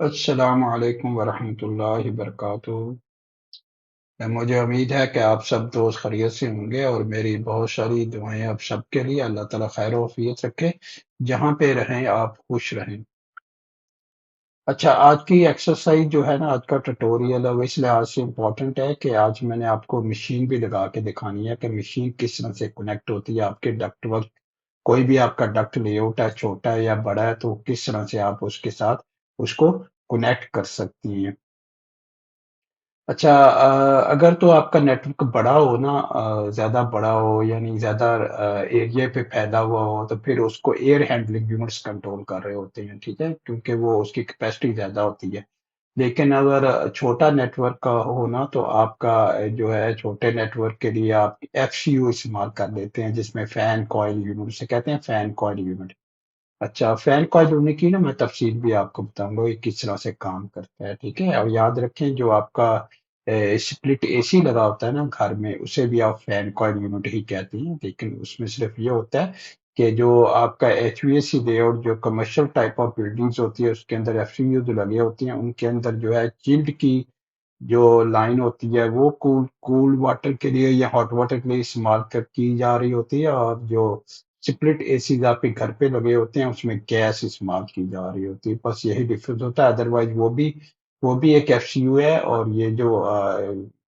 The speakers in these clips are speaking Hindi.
अस्सलामु अलैकुम वरहमतुल्लाहि वबरकातुहू। मुझे उम्मीद है कि आप सब दोस्त खैरियत से होंगे और मेरी बहुत सारी दुआएं आप सबके लिए। अल्लाह ताला खैर आफियत रखे, जहाँ पे रहें आप खुश रहें। अच्छा, आज की एक्सरसाइज जो है ना, आज का ट्यूटोरियल है वो इस लिहाज से इम्पोर्टेंट है कि आज मैंने आपको मशीन भी लगा के दिखानी है कि मशीन किस तरह से कनेक्ट होती है आपके डक्ट वर्क। कोई भी आपका डक्ट लेआउट है, छोटा है या बड़ा है, तो किस तरह से आप उसके साथ उसको कनेक्ट कर सकती हैं। अच्छा, अगर तो आपका नेटवर्क बड़ा हो ना, ज़्यादा बड़ा हो यानी ज़्यादा एरिया पे फैला हुआ हो, तो फिर उसको एयर हैंडलिंग यूनिट्स कंट्रोल कर रहे होते हैं, ठीक है? क्योंकि वो उसकी कैपेसिटी ज़्यादा होती है। लेकिन अगर छोटा नेटवर्क का हो ना, तो आपका जो है छोटे नेटवर्क के लिए आप एफसीयू इस्तेमाल कर लेते हैं, जिसमें फैन कॉइल यूनिट उसे कहते हैं, फैन कॉइल यूनिट। अच्छा, फैन कॉइल यूनिट की ना मैं तफसील भी आपको बताऊंगा ये किस तरह से काम करता है, ठीक है? और याद रखें, जो आपका स्प्लिट एसी लगा होता है ना घर में, उसे भी आप फैन कॉइल यूनिट ही कहते हैं, लेकिन उसमें सिर्फ ये होता है कि जो आपका एचवीएसी लेआउट, जो कमर्शियल टाइप ऑफ बिल्डिंग्स होती है, उसके अंदर एफसीयू जो लगे होती हैं, उनके अंदर जो है चिल्ड की जो लाइन होती है वो कूल कूल वाटर के लिए या हॉट वाटर के लिए इस्तेमाल कर की जा रही होती है, और जो स्प्लिट एसी आपके घर पे लगे होते हैं उसमें गैस इस्तेमाल की जा रही होती है। बस यही डिफरेंस होता है, अदरवाइज वो भी एक एफसीयू है। और ये जो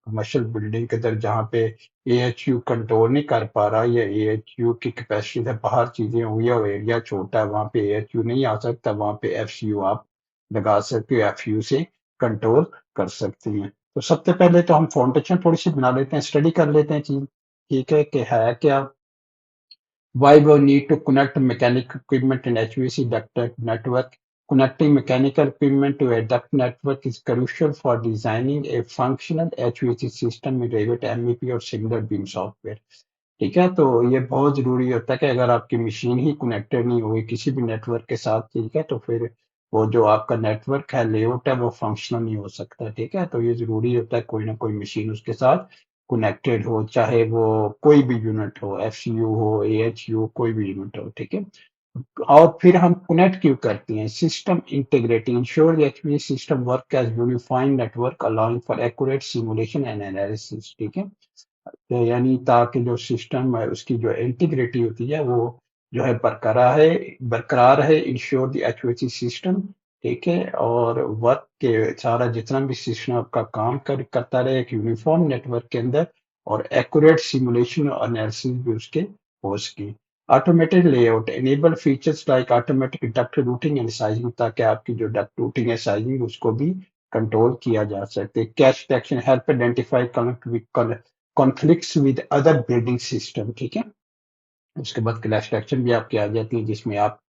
कमर्शियल बिल्डिंग के अंदर जहाँ पे एएचयू कंट्रोल नहीं कर पा रहा, या एएचयू की कैपेसिटी से बाहर चीजें हुई है और एरिया छोटा है, वहां पे एएचयू नहीं आ सकता, वहां पे एफसीयू आप लगा सकते हो, एफयू से कंट्रोल कर सकती हैं। तो सबसे पहले तो हम फाउंडेशन थोड़ी सी बना लेते हैं, स्टडी कर लेते हैं चीज, ठीक है कि है क्या। Why we need to connect mechanical equipment in HVAC duct network? Connecting mechanical equipment to a duct network is crucial for designing a functional HVAC system in Revit, MEP और सिमिलर बीम सॉफ्टवेयर। ठीक है, तो ये बहुत जरूरी होता है कि अगर आपकी मशीन ही कनेक्टेड नहीं हुई किसी भी नेटवर्क के साथ, ठीक है, तो फिर वो जो आपका नेटवर्क है, लेआउट है, वो फंक्शनल नहीं हो सकता, ठीक है। तो ये जरूरी होता है कोई ना कोई मशीन उसके साथ कनेक्टेड हो, चाहे वो कोई भी यूनिट हो, एफसीयू हो, एएचयू, कोई भी यूनिट हो, ठीक है। और फिर हम कनेक्ट क्यों करते हैं? System integrating ensure HVAC system work as unified network allowing for accurate simulation and analysis, ठीक है। तो यानी ताकि जो सिस्टम है उसकी जो इंटीग्रिटी होती है वो जो है बरकरार है, इंश्योर द एक्यूरेसी सिस्टम, ठीक है। और वर्क के सारा जितना भी सिस्टम आपका काम करता रहे एक यूनिफॉर्म नेटवर्क के अंदर, और एक्यूरेट सिमुलेशन और एनालिसिस भी उसके हो सके। Automated layout enable features like automatic duct routing and sizing, ताकि आपकी जो डक्ट रूटिंग है, साइजिंग, उसको भी कंट्रोल किया जा सकते। Cash detection help identify conflicts with other building system, ठीक है। उसके बाद क्लैश डिटेक्शन भी आपकी आ जाती है, जिसमें आप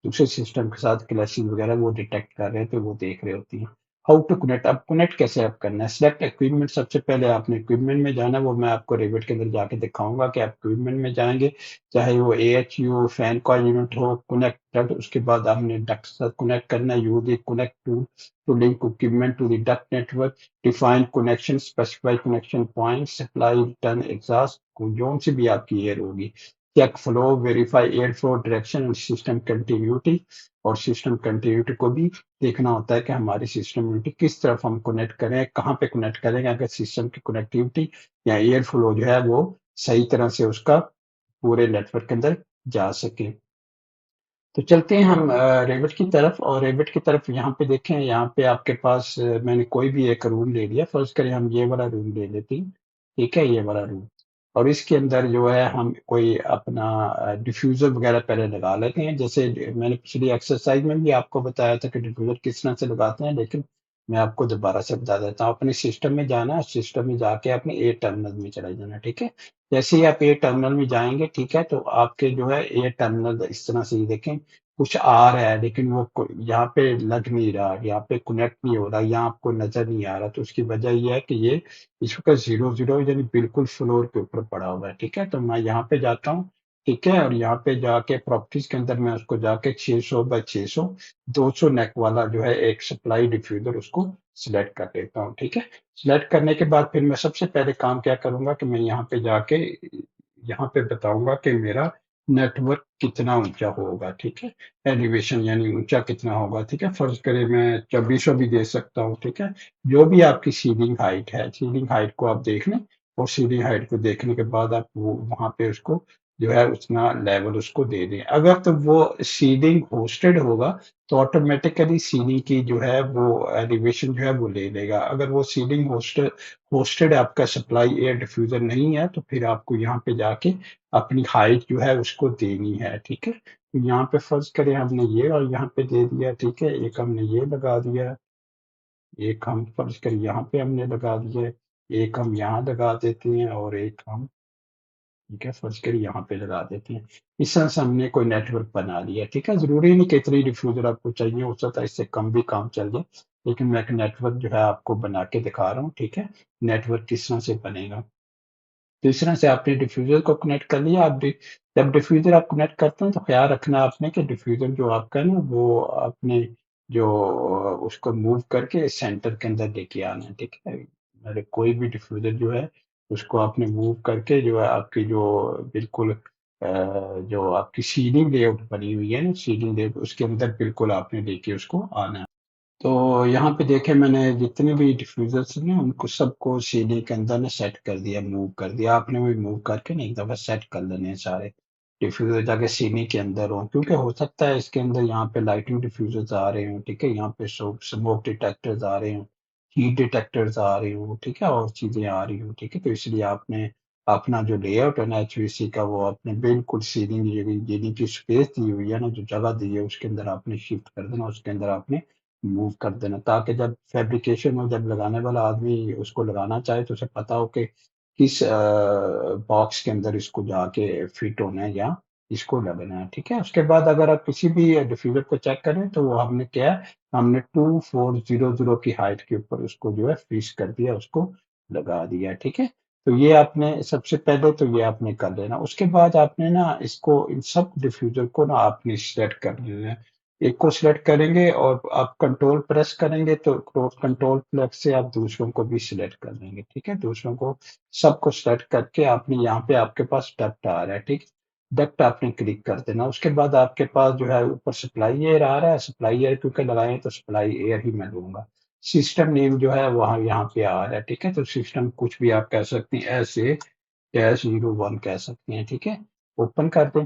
दूसरे सिस्टम के साथ क्लैशिंग वगैरह वो डिटेक्ट कर रहे हैं, तो वो देख रहे होती हैं। हाउ टू कनेक्ट, अब कनेक्ट कैसे आप करना है? सिलेक्ट इक्विपमेंट, सबसे पहले आपने इक्विपमेंट में जाना है, वो मैं आपको रेविट के अंदर जाके दिखाऊंगा कि आप इक्विपमेंट में जाएंगे, चाहे वो एएचयू फैन कॉइल यूनिट हो, कनेक्टेड। उसके बाद आपने डक्ट से साथ कनेक्ट करना है, use the connect to link equipment to the duct network, define connection, specify connection point, supply turn exhaust, zone से भी आपकी एयर होगी, check flow, verify air flow direction and system continuity. और सिस्टम कंटिन्यूटी को भी देखना होता है कि हमारी सिस्टम यूनिटी किस तरफ हम कनेक्ट करें, कहाँ पे कनेक्ट करेंगे, अगर सिस्टम की कनेक्टिविटी या एयर फ्लो जो है वो सही तरह से उसका पूरे नेटवर्क के अंदर जा सके। तो चलते हैं हम रेविट की तरफ, और रेविट की तरफ यहाँ पे देखें, यहाँ पे आपके पास मैंने कोई भी एक रूम ले लिया, फर्ज करें हम ये वाला रूम ले लेते हैं, ठीक है, ये वाला रूम। और इसके अंदर जो है हम कोई अपना डिफ्यूजर वगैरह पहले लगा लेते हैं, जैसे मैंने पिछली एक्सरसाइज में भी आपको बताया था कि डिफ्यूजर किस तरह से लगाते हैं, लेकिन मैं आपको दोबारा से बता देता हूँ। अपने सिस्टम में जाना, सिस्टम में जाके अपने ए टर्मिनल में चला जाना, ठीक है। जैसे ही आप ए टर्मिनल में जाएंगे, ठीक है, तो आपके जो है ए टर्मिनल इस तरह से, ये देखें, कुछ आ रहा है लेकिन वो यहाँ पे लग नहीं रहा, यहाँ पे कनेक्ट नहीं हो रहा, यहाँ आपको नजर नहीं आ रहा। तो उसकी वजह ये है कि ये इसका 0 0 यानी बिल्कुल फ्लोर के ऊपर पड़ा हुआ है, ठीक है। तो मैं यहाँ पे जाता हूँ, ठीक है, और यहाँ पे जाके प्रॉपर्टीज के अंदर मैं उसको जाके 600 बाय 600 200 नेक वाला जो है एक सप्लाई डिफ्यूजर, उसको सिलेक्ट कर लेता हूँ, ठीक है। सिलेक्ट करने के बाद फिर मैं सबसे पहले काम क्या करूंगा कि मैं यहाँ पे जाके यहाँ पे बताऊंगा कि मेरा नेटवर्क कितना ऊंचा होगा, ठीक है। एलिवेशन यानी ऊंचा कितना होगा, ठीक है। फर्ज करें मैं 2400 भी दे सकता हूँ, ठीक है। जो भी आपकी सीलिंग हाइट है, सीलिंग हाइट को आप देख लें, और सीलिंग हाइट को देखने के बाद आप वो वहां पे उसको जो है उतना लेवल उसको दे दें। अगर तो वो सीलिंग होस्टेड होगा तो ऑटोमेटिकली सीलिंग की जो है वो एलिवेशन जो है वो ले लेगा। अगर वो सीलिंग होस्टेड होस्टेड आपका सप्लाई एयर डिफ्यूजर नहीं है, तो फिर आपको यहाँ पे जाके अपनी हाइट जो है उसको देनी है, ठीक है। तो यहाँ पे फर्ज करें हमने ये और यहाँ पे दे दिया, ठीक है। एक हमने ये लगा दिया, एक हम फर्ज करें यहाँ पे हमने लगा दिया, एक हम यहाँ लगा देते हैं, और एक हम, ठीक है, फर्ज करिए यहाँ पे लगा देते हैं। इस तरह से हमने कोई नेटवर्क बना लिया, ठीक है। जरूरी नहीं कि इतनी डिफ्यूजर आपको चाहिए, हो सकता है इससे कम भी काम चल जाए, लेकिन मैं एक नेटवर्क जो है आपको बना के दिखा रहा हूँ, ठीक है। नेटवर्क किस तरह से बनेगा। तो इस तरह से आपने डिफ्यूजर को कनेक्ट कर लिया। जब डिफ्यूजर आप कनेक्ट करते हैं तो ख्याल रखना आपने कि डिफ्यूजर जो आपका है ना वो आपने जो उसको मूव करके सेंटर के अंदर लेके आना है, ठीक है। मतलब कोई भी डिफ्यूजर जो है उसको आपने मूव करके जो है आपकी जो बिल्कुल जो आपकी सीलिंग लेआउट बनी हुई है ना, सीलिंग लेआउट उसके अंदर बिल्कुल आपने लेके उसको आना है। तो यहाँ पे देखे मैंने जितने भी डिफ्यूजर्स ने उनको सबको सीढ़ी के अंदर ने सेट कर दिया, मूव कर दिया। आपने भी मूव करके ना एक दफा सेट कर लेने हैं सारे डिफ्यूजर जाके सीढ़ी के अंदर हो, क्योंकि हो सकता है इसके अंदर यहाँ पे लाइटिंग डिफ्यूजर्स आ रहे हो, ठीक है। यहाँ पे स्मोक डिटेक्टर्स आ रहे हो, हीट डिटेक्टर्स आ रहे हो, ठीक है, और चीजें आ रही हो, ठीक है। तो इसलिए आपने अपना जो लेआउट है ना एचवीसी का, वो आपने बिल्कुल सीलिंग जितनी की स्पेस दी हुई है ना, जो जगह दी है उसके अंदर आपने शिफ्ट कर देना, उसके अंदर आपने मूव कर देना, ताकि जब फैब्रिकेशन हो, जब लगाने वाला आदमी उसको लगाना चाहे तो उसे पता हो कि किस बॉक्स के अंदर इसको जाके फिट होना है या इसको लगना है, ठीक है। उसके बाद अगर आप किसी भी डिफ्यूजर को चेक करें तो वो हमने क्या है, हमने 2400 की हाइट के ऊपर उसको जो है फिक्स कर दिया, उसको लगा दिया, ठीक है। तो ये आपने सबसे पहले तो ये आपने कर लेना। उसके बाद आपने ना इसको इन सब डिफ्यूजर को ना आपने सेट कर लेना है। एक को सिलेक्ट करेंगे और आप कंट्रोल प्रेस करेंगे तो कंट्रोल प्लस से आप दूसरों को भी सिलेक्ट कर लेंगे, ठीक है। दूसरों को सबको सिलेक्ट करके आपने यहाँ पे आपके पास डक्ट आ रहा है, ठीक है। डक्ट आपने क्लिक कर देना। उसके बाद आपके पास जो है ऊपर सप्लाई एयर आ रहा है, सप्लाई एयर क्योंकि लगाए तो सप्लाई एयर ही मैं लूंगा। सिस्टम नेम जो है वहाँ यहाँ पे आ रहा है, ठीक है। तो सिस्टम कुछ भी आप कह सकते हैं, ऐसे -01 कह सकते हैं, ठीक है। ओपन कर दें।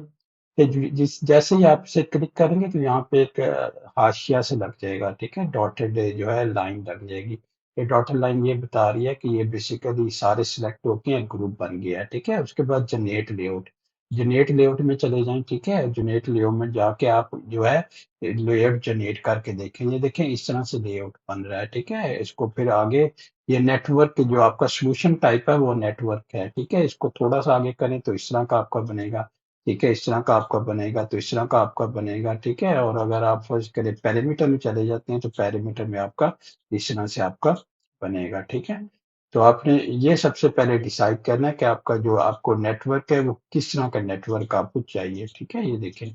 तो जिस जैसे ही आप इसे क्लिक करेंगे तो यहाँ पे एक हाशिया से लग जाएगा, ठीक है। डॉटेड जो है लाइन लग जाएगी। ये डॉटेड लाइन ये बता रही है कि ये बेसिकली सारे सिलेक्ट होके एक ग्रुप बन गया है, ठीक है। उसके बाद जनरेट लेआउट में चले जाएं, ठीक है। जनरेट लेआउट में जाके आप जो है लेआउट जनरेट करके देखें। ये देखें इस तरह से लेआउट बन रहा है, ठीक है। इसको फिर आगे ये नेटवर्क जो आपका सोल्यूशन टाइप है वो नेटवर्क है, ठीक है। इसको थोड़ा सा आगे करें तो इस तरह का आपका बनेगा, ठीक है। इस तरह का आपका बनेगा, तो इस तरह का आपका बनेगा, ठीक है। और अगर आप फर्ज करें पैरामीटर में चले जाते हैं तो पैरामीटर में आपका इस तरह से आपका बनेगा, ठीक है। तो आपने ये सबसे पहले डिसाइड करना है कि आपका जो आपको नेटवर्क है वो किस तरह का नेटवर्क आपको चाहिए, ठीक है। ये देखें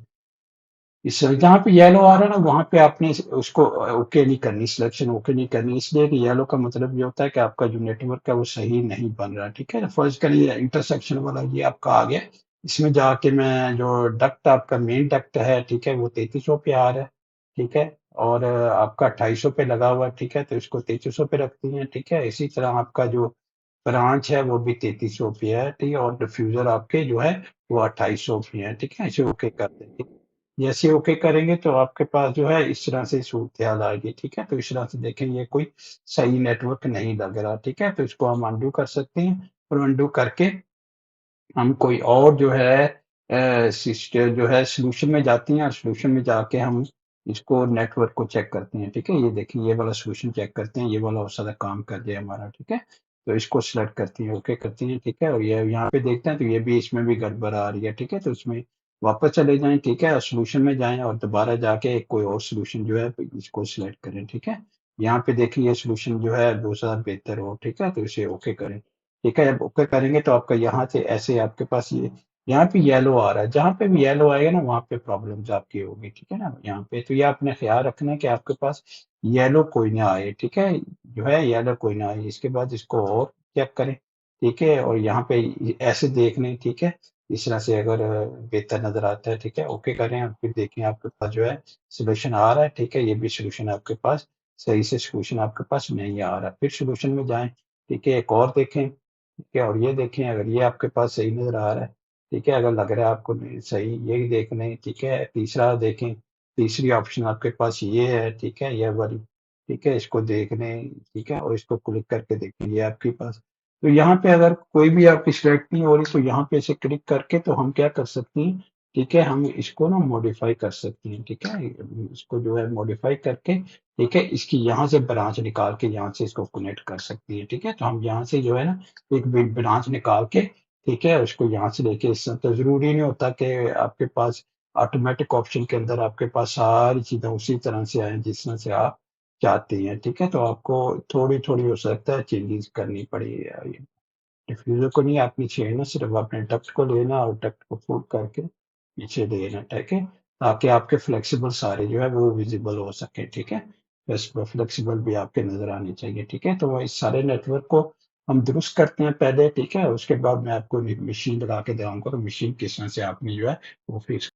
इस जहाँ पे येलो आ रहा है ना वहां पे आपने उसको ओके नहीं करनी, सिलेक्शन ओके नहीं करनी, इसलिए कि येलो का मतलब ये होता है कि आपका जो नेटवर्क है वो सही नहीं बन रहा, ठीक है। फर्ज करिए इंटरसेक्शन वाला ये आपका आ गया। इसमें जाके मैं जो डक्ट आपका मेन डक्ट है, ठीक है, वो 3300 पे आ रहा है, ठीक है। और आपका 2800 पे लगा हुआ है, ठीक है। तो इसको 3300 पे रखती है, ठीक है। इसी तरह आपका जो ब्रांच है वो भी 3300 पे है, ठीक है। और डिफ्यूजर आपके जो है वो 2800 पे है, ठीक है। इसे ओके कर देंगे। जैसे ओके करेंगे तो आपके पास जो है इस तरह से सूरत-हाल आएगी, ठीक है। तो इस तरह से देखें ये कोई सही नेटवर्क नहीं लग रहा, ठीक है। तो इसको हम अनडू कर सकते हैं, और अनडू करके हम कोई और जो है सिस्टम जो है सॉल्यूशन में जाते हैं, और सॉल्यूशन में जाके हम इसको नेटवर्क को चेक करते हैं, ठीक है। ये देखिए ये वाला सॉल्यूशन चेक करते हैं, ये वाला हो सकता है काम कर जाए हमारा, ठीक है। तो इसको सिलेक्ट करती हैं, ओके करती हैं, ठीक है। और ये यहाँ पे देखते हैं तो ये भी इसमें भी गड़बड़ आ रही है, ठीक है। तो इसमें वापस चले जाएं, ठीक है, और सॉल्यूशन में जाएं और दोबारा जाके कोई और सॉल्यूशन जो है इसको सिलेक्ट करें, ठीक है। यहाँ पे देखिए ये सॉल्यूशन जो है दूसरा बेहतर हो, ठीक है। तो इसे ओके करें, ठीक है। जब ओके करेंगे तो आपका यहाँ से ऐसे आपके पास ये यहाँ पे येलो आ रहा है, जहाँ पे भी येलो आएगा ना वहाँ पे प्रॉब्लम्स आपकी होगी, ठीक है ना। यहाँ पे तो ये आपने ख्याल रखना है कि आपके पास येलो कोई ना आए, ठीक है। जो है येलो कोई ना आए। इसके बाद इसको और चेक करें, ठीक है। और यहाँ पे ऐसे देख लें, ठीक है। इस तरह से अगर बेहतर नज़र आता है, ठीक है, ओके करें और फिर देखें आपके पास जो है सॉल्यूशन आ रहा है, ठीक है, ये भी सॉल्यूशन आपके पास सही से सॉल्यूशन आपके पास नहीं आ रहा। फिर सॉल्यूशन में जाएँ, ठीक है, एक और देखें, ठीक है, और ये देखें अगर ये आपके पास सही नज़र आ रहा है, ठीक है, अगर लग रहा है आपको नहीं सही, यही देख लें, ठीक है, तीसरा देखें, तीसरी ऑप्शन आपके पास ये है, ठीक है, ये वाली, ठीक है, इसको देख लें, ठीक है, और इसको क्लिक करके देखें, ये आपके पास। तो यहाँ पे अगर कोई भी आपकी सिलेक्ट नहीं हो रही, तो यहाँ पे इसे क्लिक करके तो हम क्या कर सकते हैं, ठीक है, हम इसको ना मॉडिफाई कर सकते हैं, ठीक है, इसको जो है मॉडिफाई करके, ठीक है, इसकी यहाँ से ब्रांच निकाल के यहाँ से इसको कनेक्ट कर सकती है, ठीक है, तो हम यहाँ से जो है ना एक ब्रांच निकाल के, ठीक है, उसको यहाँ से लेके इस तो जरूरी नहीं होता कि आपके पास ऑटोमेटिक ऑप्शन के अंदर आपके पास सारी चीजें उसी तरह से आए जिस तरह से आप चाहती हैं, ठीक है, तो आपको थोड़ी थोड़ी हो सकता है चेंजेस करनी पड़ेगी। डिफ्यूज़र को नहीं आपने छेड़ना, सिर्फ अपने डक्ट को लेना और डक्ट को फूट करके पीछे देना, ठीक है? ताकि आपके फ्लेक्सिबल सारे जो है वो विज़िबल हो सके, ठीक है? बस वो फ्लेक्सिबल भी आपके नज़र आने चाहिए, ठीक है? तो इस सारे नेटवर्क को हम दुरुस्त करते हैं पहले, ठीक है? उसके बाद मैं आपको एक मशीन लगा के दिखाऊँगा, तो मशीन किस तरह से आपने जो है वो फिक्स।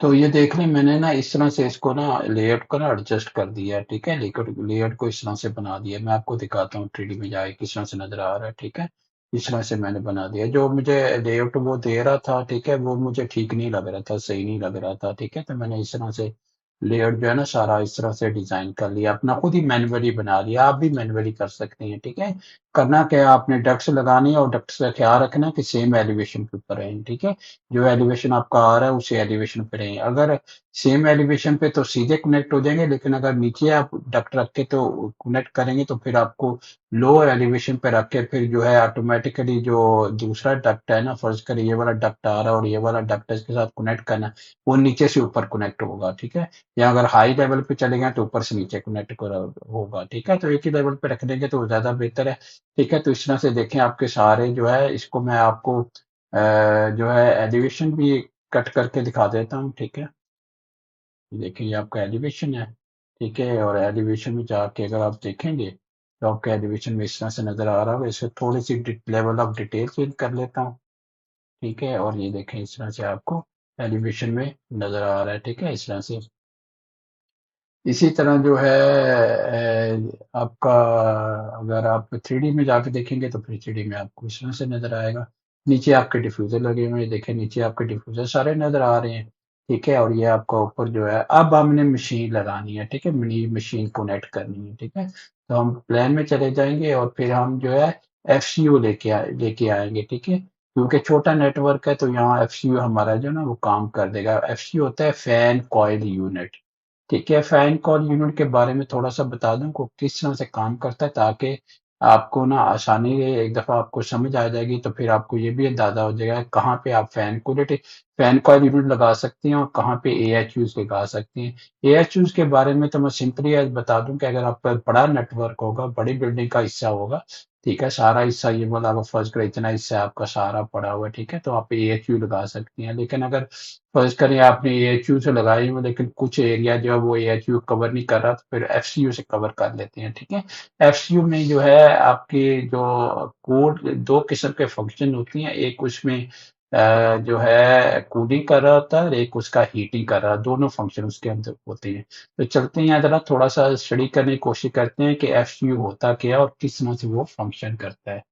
तो ये देख लें मैंने ना इस तरह से इसको ना लेआउट को ना एडजस्ट कर दिया है, ठीक है? लेआउट लेआउट को इस तरह से बना दिया है। मैं आपको दिखाता हूँ 3D में जाके किस तरह से नज़र आ रहा है, ठीक है? इस तरह से मैंने बना दिया। जो मुझे लेआउट वो दे रहा था, ठीक है? वो मुझे ठीक नहीं लग रहा था, सही नहीं लग रहा था, ठीक है? तो मैंने इस तरह से लेआउट जो है ना सारा इस तरह से डिज़ाइन कर लिया, अपना खुद ही मैन्युअली बना लिया। आप भी मैन्युअली कर सकते हैं, ठीक है? करना क्या है, आपने डक्ट्स लगानी है और डक्ट्स का ख्याल रखना है कि सेम एलिवेशन के ऊपर रहें, ठीक है? जो एलिवेशन आपका आ रहा है उसी एलिवेशन पे रहें। अगर सेम एलिवेशन पे तो सीधे कनेक्ट हो जाएंगे, लेकिन अगर नीचे आप डक्ट रख के तो कनेक्ट करेंगे तो फिर आपको लो एलिवेशन पे रख के फिर जो है ऑटोमेटिकली जो दूसरा डक्ट है ना, फर्ज करिए ये वाला डक्ट आ रहा है और ये वाला डक्ट इसके साथ कनेक्ट करना है, वो नीचे से ऊपर कनेक्ट होगा, ठीक है? या अगर हाई लेवल पे चले गए तो ऊपर से नीचे कनेक्ट होगा, ठीक है? तो एक ही लेवल पे रख देंगे तो ज्यादा बेहतर है, ठीक है? तो इस तरह से देखें आपके सारे जो है, इसको मैं आपको जो है एलिवेशन भी कट करके दिखा देता हूँ, ठीक है? देखिए ये आपका एलिवेशन है, ठीक है, और एलिवेशन में जाके अगर आप देखेंगे तो आपका एलिवेशन में इस तरह से नजर आ रहा होगा। इससे थोड़ी सी लेवल ऑफ डिटेल चेंज कर लेता हूँ, ठीक है, और ये देखें इस तरह से आपको एलिवेशन में नजर आ रहा है, ठीक है, इस तरह से। इसी तरह जो है आपका अगर आप 3D में जाके देखेंगे तो फिर 3D में आपको इस तरह से नज़र आएगा। नीचे आपके डिफ्यूज़र लगे हुए हैं, देखें नीचे आपके डिफ्यूज़र सारे नज़र आ रहे हैं, ठीक है, और ये आपका ऊपर जो है अब हमने मशीन लगानी है, ठीक है, मिनी मशीन कनेक्ट करनी है, ठीक है। तो हम प्लान में चले जाएंगे और फिर हम जो है एफसीयू लेके आएंगे, ठीक है, क्योंकि छोटा नेटवर्क है तो यहाँ एफसीयू हमारा जो है ना वो काम कर देगा। एफसीयू होता है फैन कॉइल यूनिट, ठीक है। फैन कॉल यूनिट के बारे में थोड़ा सा बता दूं को किस तरह से काम करता है, ताकि आपको ना आसानी से एक दफा आपको समझ आ जाएगी, तो फिर आपको ये भी अंदाजा हो जाएगा कहाँ पे आप फैन कॉल यूनिट लगा सकती हैं और कहाँ पे ए एच यूज लगा सकती हैं। ए एच यूज के बारे में तो मैं सिंपली आज बता दूं कि अगर आपका बड़ा नेटवर्क होगा, बड़ी बिल्डिंग का हिस्सा होगा, ठीक है, सारा हिस्सा ये वाला अगर फर्ज करें इतना हिस्सा आपका सारा पड़ा हुआ है, ठीक है, तो आप ए एच यू लगा सकती हैं। लेकिन अगर फर्ज करें आपने एएचयू से लगाई हुई लेकिन कुछ एरिया जो है वो एएचयू कवर नहीं कर रहा, तो फिर एफसीयू से कवर कर लेते हैं, ठीक है। एफसीयू में जो है आपके जो कोड दो किस्म के फंक्शन होती हैं, एक उसमें जो है कूलिंग कर रहा होता है और एक उसका हीटिंग कर रहा है, दोनों फंक्शन उसके अंदर होते हैं। तो चलते हैं जरा थोड़ा सा स्टडी करने की कोशिश करते हैं कि एफसीयू होता क्या है और किस तरह से वो फंक्शन करता है।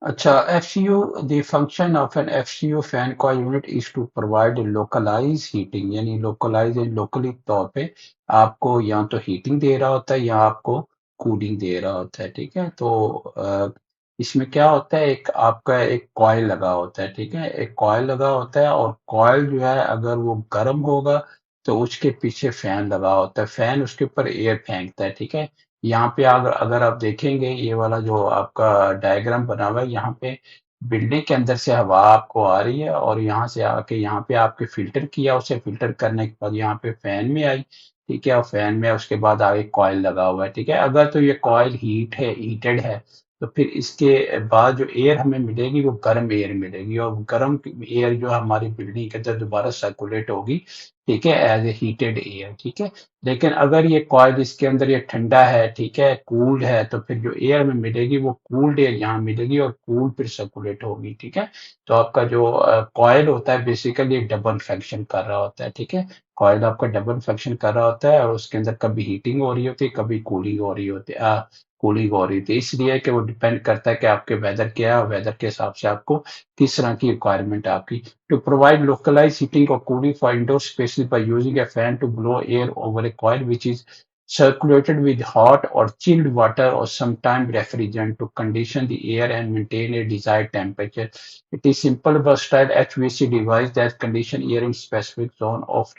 अच्छा, FCU, the function of an FCU fan coil unit is to provide localized heating, यानी localize locally तौर पे आपको या तो हीटिंग दे रहा होता है या आपको कूलिंग दे रहा होता है, ठीक है। तो इसमें क्या होता है, एक आपका एक कॉइल लगा होता है, ठीक है, एक कॉइल लगा होता है और कॉइल जो है अगर वो गर्म होगा तो उसके पीछे फैन लगा होता है, फैन उसके ऊपर एयर फेंकता है, ठीक है। यहाँ पे अगर अगर आप देखेंगे ये वाला जो आपका डायग्राम बना हुआ है, यहाँ पे बिल्डिंग के अंदर से हवा आपको आ रही है और यहाँ से आके यहाँ पे आपके फिल्टर किया, उसे फिल्टर करने के बाद यहाँ पे फैन में आई, ठीक है, और फैन में उसके बाद आगे कॉइल लगा हुआ है, ठीक है। अगर तो ये कॉइल हीटेड है तो फिर इसके बाद जो एयर हमें मिलेगी वो गर्म एयर मिलेगी, और गर्म एयर जो हमारी बिल्डिंग के अंदर दोबारा सर्कुलेट होगी, ठीक है, एज ए हीटेड एयर, ठीक है। लेकिन अगर ये कॉइल इसके अंदर ये ठंडा है, ठीक है, कूल्ड है, तो फिर जो एयर में मिलेगी वो कूल्ड एयर यहाँ मिलेगी और कूल फिर सर्कुलेट होगी, ठीक है। तो आपका जो कॉइल होता है बेसिकली डबल फंक्शन कर रहा होता है, ठीक है। कॉइल आपका डबल फंक्शन कर रहा होता है और उसके अंदर कभी हीटिंग हो रही होती है, कभी कूलिंग हो रही होती है, कूलिंग हो रही थी, इसलिए कि वो डिपेंड करता है कि आपके वेदर क्या है, और वेदर के हिसाब से आपको किस तरह की रिक्वायरमेंट है आपकी। To provide localized heating or cooling for indoor spaces by using a fan to blow air over a coil which is circulated with hot or chilled water or sometimes refrigerant to condition the air and maintain a desired temperature. It is simple versatile HVAC device that condition air in specific zone of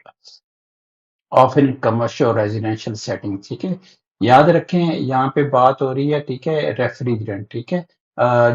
in commercial residential setting, ठीक है। याद रखें यहाँ पे बात हो रही है, ठीक है, रेफ्रिजरेंट, ठीक है।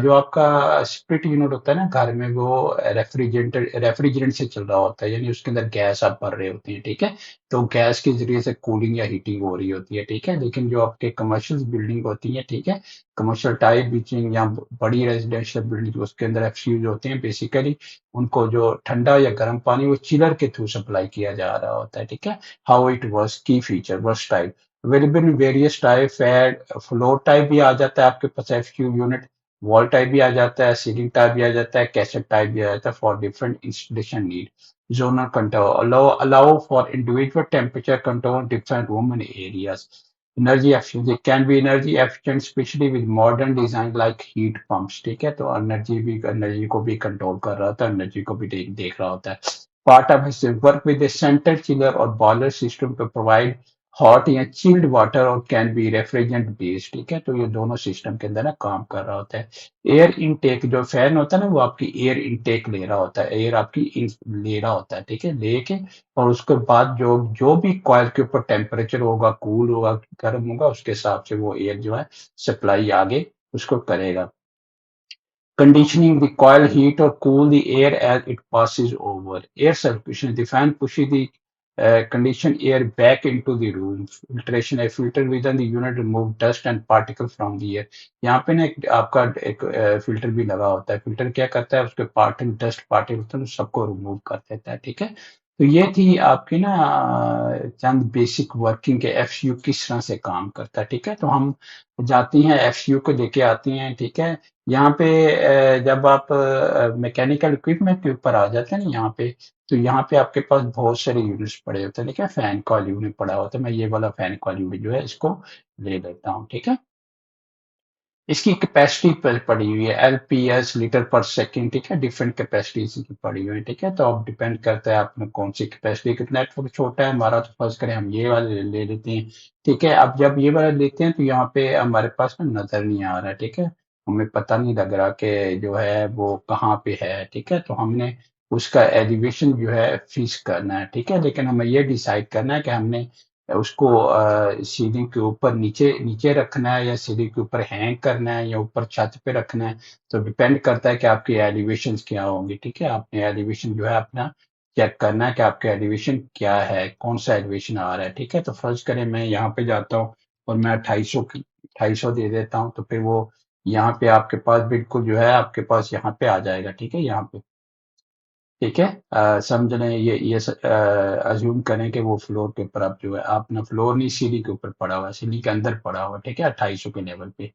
जो आपका स्प्लिट यूनिट होता है ना घर में, वो रेफ्रिजरेंट से चल रहा होता है, यानी उसके अंदर गैस आप भर रहे होते हैं, ठीक है। तो गैस के जरिए से कूलिंग या हीटिंग हो रही होती है, ठीक है। लेकिन जो आपके कमर्शियल बिल्डिंग होती है, ठीक है, कमर्शियल टाइप बिल्डिंग या बड़ी रेजिडेंशियल बिल्डिंग, उसके अंदर एफसीयूज होते हैं बेसिकली, उनको जो ठंडा या गर्म पानी वो चिलर के थ्रू सप्लाई किया जा रहा होता है, ठीक है। how it was key feature versatile available in various type fed floor type भी आ जाता है आपके पास FQ यूनिट, वॉल टाइप भी आ जाता है, सीलिंग टाइप भी आ जाता है, कैसेट टाइप भी आ जाता है for different installation need. zonal control allow for individual temperature control in different room and areas. Energy efficient, it can be energy efficient especially with modern design like heat pumps, ठीक है। तो एनर्जी को भी कंट्रोल कर रहा होता है, एनर्जी को भी देख रहा होता है। Part of his work with a central chiller or boiler system to provide hot या चिल्ड वाटर और कैन बी रेफ्रिजरेंट बेस्ड, ठीक है। तो ये दोनों सिस्टम के अंदर ना काम कर रहा होता है। एयर इनटेक जो फैन होता है ना, वो आपकी एयर इनटेक ले रहा होता है, एयर आपकी ले रहा होता है, ठीक है, लेके और उसके बाद जो जो भी कॉइल के ऊपर टेम्परेचर होगा, कूल होगा, गर्म होगा, उसके हिसाब से वो एयर जो है सप्लाई आगे उसको करेगा। Conditioning the coil heat or cool the air as it passes over. Air circulation. The fan pushes the conditioned air back into the room. Filtration. A filter within the unit remove dust and particle from the air. यहाँ पे ना आपका एक फिल्टर भी लगा होता है। फिल्टर क्या करता है, उसके पार्टिकल डस्ट पार्टिकल सबको रिमूव कर देता है, ठीक है। तो ये थी आपकी ना चंद बेसिक वर्किंग के एफसीयू किस तरह से काम करता है, ठीक है। तो हम जाती हैं एफसीयू को लेके आती हैं, ठीक है। यहाँ पे जब आप मैकेनिकल इक्विपमेंट के ऊपर आ जाते हैं ना यहाँ पे, तो यहाँ पे आपके पास बहुत सारे यूनिट्स पड़े होते हैं, ठीक है। फैन कॉइल यूनिट पड़ा होता है, मैं ये वाला फैन कॉइल यूनिट जो है इसको ले लेता हूँ, ठीक है। इसकी कैपेसिटी पर पड़ी हुई है एलपीएस लीटर पर सेकंड, ठीक है। डिफरेंट कैपेसिटीज की पड़ी हुई है, ठीक है। तो अब डिपेंड करता है आपने कौन सी कैपेसिटी, कितना नेटवर्क छोटा है हमारा, तो फर्ज करें हम ये वाले ले लेते हैं, ठीक है। अब जब ये वाला लेते हैं तो यहाँ पे हमारे पास ना नजर नहीं आ रहा है, ठीक है। हमें पता नहीं लग रहा कि जो है वो कहाँ पे है, ठीक है। तो हमने उसका एलिवेशन जो है फिक्स करना है, ठीक है। लेकिन हमें ये डिसाइड करना है कि हमने उसको सीढ़ी के ऊपर नीचे नीचे रखना है या सीढ़ी के ऊपर हैंग करना है या ऊपर छत पे रखना है। तो डिपेंड करता है कि आपकी एलिवेशन क्या होंगी, ठीक है। आपने एलिवेशन जो है अपना चेक करना है कि आपका एलिवेशन क्या है, कौन सा एलिवेशन आ रहा है, ठीक है। तो फर्ज करें मैं यहाँ पे जाता हूँ और मैं 2800 दे देता हूँ, तो फिर वो यहाँ पे आपके पास बिल्कुल जो है आपके पास यहाँ पे आ जाएगा, ठीक है, यहाँ पे, ठीक है। समझ लें ये अज्यूम करें कि वो फ्लोर के ऊपर आप जो है अपना फ्लोर नहीं सीढ़ी के ऊपर पड़ा हुआ है, सीढ़ी के अंदर पड़ा हुआ है, ठीक है, 2800 के लेवल पे,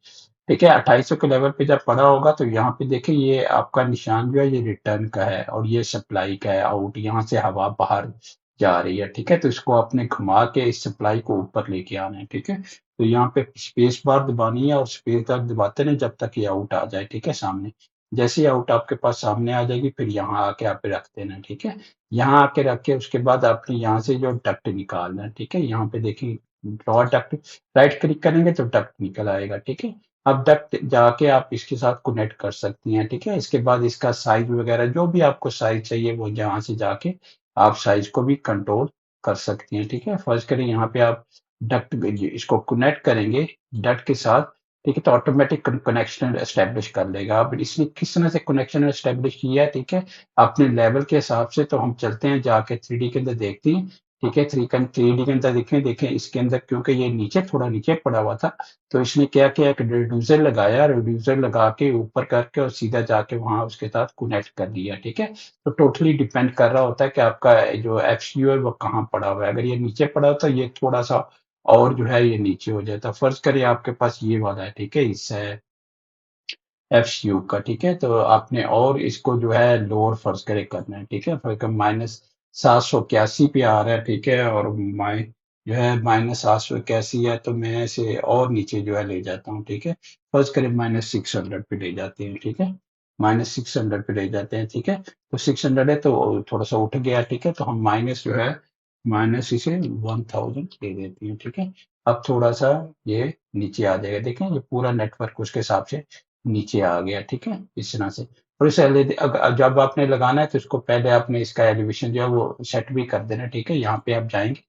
ठीक है। 2800 के लेवल पे जब पड़ा होगा तो यहाँ पे देखिए ये आपका निशान जो है ये रिटर्न का है और ये सप्लाई का है, आउट, यहाँ से हवा बाहर जा रही है, ठीक है। तो इसको आपने घुमा के इस सप्लाई को ऊपर लेके आना है, ठीक है। तो यहाँ पे स्पेस बार दबानी है और स्पेस बार दबाते हैं जब तक ये आउट आ जाए, ठीक है, सामने। जैसे ही आउट आपके पास सामने आ जाएगी फिर यहाँ आके आप रख देना, ठीक है। यहाँ आके रख के उसके बाद आपने यहाँ से जो डक्ट निकालना है, ठीक है। यहाँ पे देखिए ड्रॉ डक्ट, राइट क्लिक करेंगे तो डक्ट निकल आएगा, ठीक है। अब डक्ट जाके आप इसके साथ कनेक्ट कर सकती हैं, ठीक है। इसके बाद इसका साइज वगैरह जो भी आपको साइज चाहिए वो यहाँ से जाके आप साइज को भी कंट्रोल कर सकती हैं, ठीक है। फर्ज करें यहाँ पे आप डक्ट इसको कनेक्ट करेंगे डक्ट के साथ, ठीक है, तो ऑटोमेटिक कनेक्शन एस्टेब्लिश कर लेगा। अब इसने किस तरह से कनेक्शन एस्टेब्लिश किया है, ठीक है, अपने लेवल के हिसाब से। तो हम चलते हैं जाके 3D के अंदर देखते हैं ठीक है, 3D के अंदर देखें इसके अंदर क्योंकि ये नीचे थोड़ा नीचे पड़ा हुआ था, तो इसने क्या किया, एक रिड्यूसर लगाया, रिड्यूसर लगा के ऊपर करके और सीधा जाके वहां उसके साथ कनेक्ट कर दिया। ठीक है, तो टोटली डिपेंड कर रहा होता है कि आपका जो एफसीयू है वो कहाँ पड़ा हुआ है। अगर ये नीचे पड़ा होता है, ये थोड़ा सा और जो है ये नीचे हो जाता। फर्ज करिए आपके पास ये वाला है, ठीक है, हिस्सा है एफसीयू का। ठीक है, तो आपने और इसको जो है लोअर फर्ज करे करना है। ठीक है, फर्ज -781 पे आ रहा है। ठीक है, और जो है -781 है, तो मैं इसे और नीचे जो है ले जाता हूँ। ठीक है, फर्ज करें -600 पे ले जाते हैं। ठीक है, -600 पे ले जाते हैं। ठीक है, तो 600 है तो थोड़ा सा उठ गया। ठीक है, तो हम माइनस जो है माइनस इसे 1000 दे देते हैं। ठीक है, अब थोड़ा सा ये नीचे आ जाएगा। देखें ये पूरा नेटवर्क उसके हिसाब से नीचे आ गया। ठीक है, इस तरह से। और इसे जब आपने लगाना है तो इसको पहले आपने इसका एलिवेशन जो है वो सेट भी कर देना। ठीक है, यहाँ पे आप जाएंगे।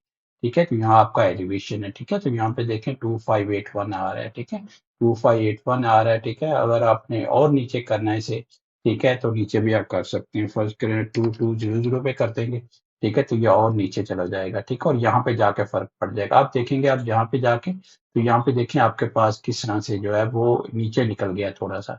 ठीक है, तो यहाँ आपका एलिवेशन है। ठीक है, तो यहाँ पे देखें 2581 आ रहा है। ठीक है, 2581 आ रहा है। ठीक है, अगर आपने और नीचे करना है इसे, ठीक है, तो नीचे भी आप कर सकते हैं। फर्स्ट करें 2200 पे कर देंगे। ठीक है, तो ये और नीचे चला जाएगा। ठीक है, और यहाँ पे जाके फर्क पड़ जाएगा। आप देखेंगे, आप यहाँ पे जाके, तो यहाँ पे देखें आपके पास किस तरह से जो है वो नीचे निकल गया थोड़ा सा।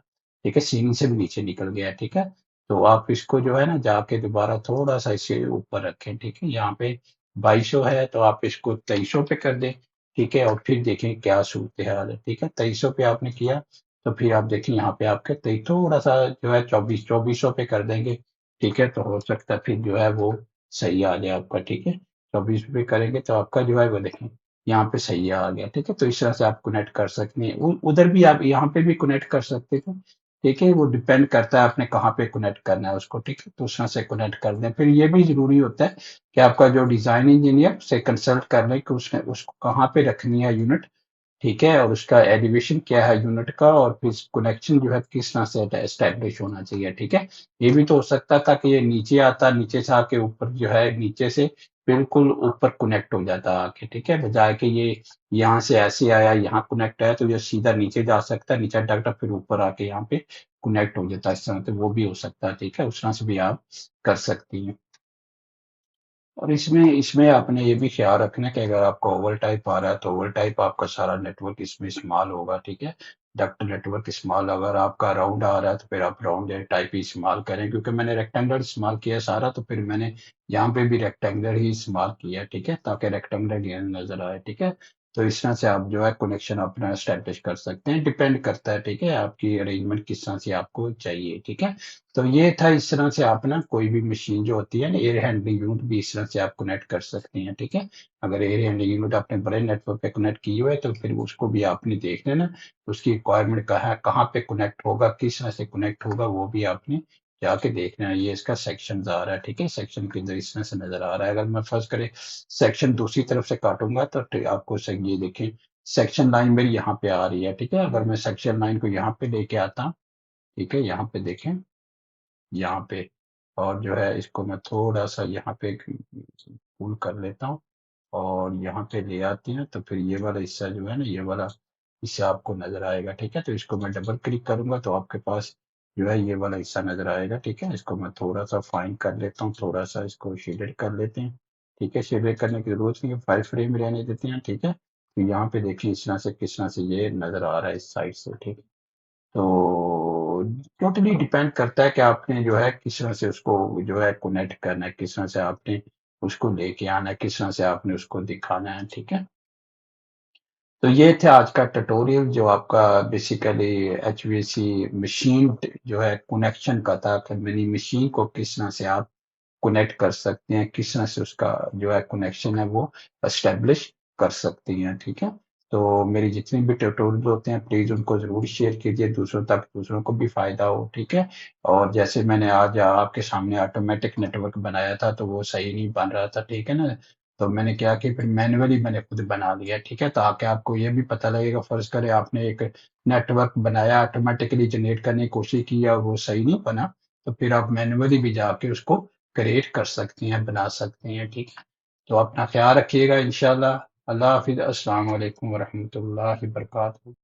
ठीक है, सीलिंग से भी नीचे निकल गया है। ठीक है, तो आप इसको जो है ना जाके दोबारा थोड़ा सा इसे ऊपर रखें। ठीक है, यहाँ पे 2200 है तो आप इसको 2300 पे कर दें। ठीक है, और फिर देखें क्या सूरत हाल है। ठीक है, 2300 पे आपने किया, तो फिर आप देखें यहाँ पे आपके थोड़ा सा जो है 2400 पे कर देंगे। ठीक है, तो हो सकता है फिर जो है वो सही आ जाए आपका। ठीक है, 24 पे करेंगे तो आपका जो है वो देखें यहाँ पे सही आ गया। ठीक है, तो इस तरह से आप कनेक्ट कर सकते हैं। उधर भी आप यहाँ पे भी कनेक्ट कर सकते थे। ठीक है, वो डिपेंड करता है आपने कहाँ पे कनेक्ट करना है उसको। ठीक है, तो उस तरह से कनेक्ट कर दें। फिर ये भी जरूरी होता है कि आपका जो डिजाइन इंजीनियर से कंसल्ट कर लें कि उसने उसको कहाँ पे रखनी है यूनिट। ठीक है, और उसका एलिवेशन क्या है यूनिट का, और फिर कनेक्शन जो है किस तरह से एस्टेब्लिश होना चाहिए। ठीक है, ये भी तो हो सकता था कि ये नीचे आता, नीचे से आके ऊपर जो है नीचे से बिल्कुल ऊपर कनेक्ट हो जाता आके। ठीक है, बजाय कि ये यहाँ से ऐसे आया, यहाँ कनेक्ट आया, तो ये सीधा नीचे जा सकता है, नीचे डॉक्टर फिर ऊपर आके यहाँ पे कनेक्ट हो जाता है इस तरह से। वो भी हो सकता है। ठीक है, उस तरह से भी आप कर सकती हैं। और इसमें इसमें आपने ये भी ख्याल रखना है कि अगर आपका ओवल टाइप आ रहा है तो ओवल टाइप आपका सारा नेटवर्क इसमें इस्तेमाल होगा। ठीक है, डक्ट नेटवर्क इस्तेमाल। अगर आपका राउंड आ रहा है तो फिर आप राउंड टाइप ही इस्तेमाल करें। क्योंकि मैंने रेक्टेंगुलर इस्तेमाल किया है सारा, तो फिर मैंने यहाँ पे भी रेक्टेंगुलर ही इस्तेमाल किया है। ठीक है, ताकि रेक्टेंगुलर ये नजर आए। ठीक है, तो इस तरह से आप जो है कनेक्शन अपना एस्टेब्लिश कर सकते हैं। डिपेंड करता है, ठीक है, आपकी अरेंजमेंट किस तरह से आपको चाहिए। ठीक है, तो ये था। इस तरह से आप ना कोई भी मशीन जो होती है ना, एयर हैंडलिंग यूनिट भी इस तरह से आप कनेक्ट कर सकते हैं। ठीक है, अगर एयर हैंडलिंग यूनिट आपने बड़े नेटवर्क पे कनेक्ट की हुआ है तो फिर उसको भी आपने देख लेना, उसकी रिक्वायरमेंट कहाँ पे कनेक्ट होगा, किस तरह से कनेक्ट होगा, वो भी आपने जाके देखना है। ये इसका सेक्शन आ रहा है। ठीक है, सेक्शन के अंदर इस तरह से नजर आ रहा है। अगर मैं फर्स्ट करे सेक्शन दूसरी तरफ से काटूंगा तो आपको ये देखें सेक्शन लाइन मेरी यहाँ पे आ रही है। ठीक है, अगर मैं सेक्शन लाइन को यहाँ पे लेके आता, ठीक है, यहाँ पे देखें, यहाँ पे, और जो है इसको मैं थोड़ा सा यहाँ पे पुल कर लेता हूँ और यहाँ पे ले आती हैं, तो फिर ये वाला हिस्सा जो है ना, ये वाला हिस्सा आपको नजर आएगा। ठीक है, तो इसको मैं डबल क्लिक करूंगा तो आपके पास जो है ये वाला हिस्सा नजर आएगा। ठीक है, इसको मैं थोड़ा सा फाइन कर लेता हूँ, थोड़ा सा इसको शेडेड कर लेते हैं। ठीक है, शेडेड करने की जरूरत नहीं है, फाइल फ्रेम रहने देते हैं। ठीक है, तो यहाँ पे देखिए इस तरह से किस तरह से ये नजर आ रहा है इस साइड से। ठीक है, तो टोटली डिपेंड करता है कि आपने जो है किस तरह से उसको जो है कनेक्ट करना है, किस तरह से आपने उसको लेके आना है, किस तरह से आपने उसको दिखाना है। ठीक है, तो ये थे आज का ट्यूटोरियल जो आपका बेसिकली एचवीएसी मशीन जो है कनेक्शन का था कि मिनी मशीन को किस तरह से आप कनेक्ट कर सकते हैं, किस तरह से उसका जो है कनेक्शन है वो एस्टेब्लिश कर सकती हैं। ठीक है, तो मेरी जितनी भी ट्यूटोरियल होते हैं प्लीज उनको जरूर शेयर कीजिए दूसरों तक, दूसरों को भी फायदा हो। ठीक है, और जैसे मैंने आज आपके सामने ऑटोमेटिक नेटवर्क बनाया था तो वो सही नहीं बन रहा था। ठीक है ना, तो मैंने क्या कि फिर मैन्युअली मैंने खुद बना लिया। ठीक है, ताकि आपको ये भी पता लगेगा, फर्ज करें आपने एक नेटवर्क बनाया, ऑटोमेटिकली जनरेट करने की कोशिश की और वो सही नहीं बना, तो फिर आप मैन्युअली भी जाके उसको क्रिएट कर सकती हैं, बना सकती हैं। ठीक है, तो अपना ख्याल रखिएगा। इंशाल्लाह। अल्लाह हाफिज। अस्सलाम वालेकुम वरहमतुल्लाहि वबरकातुहू।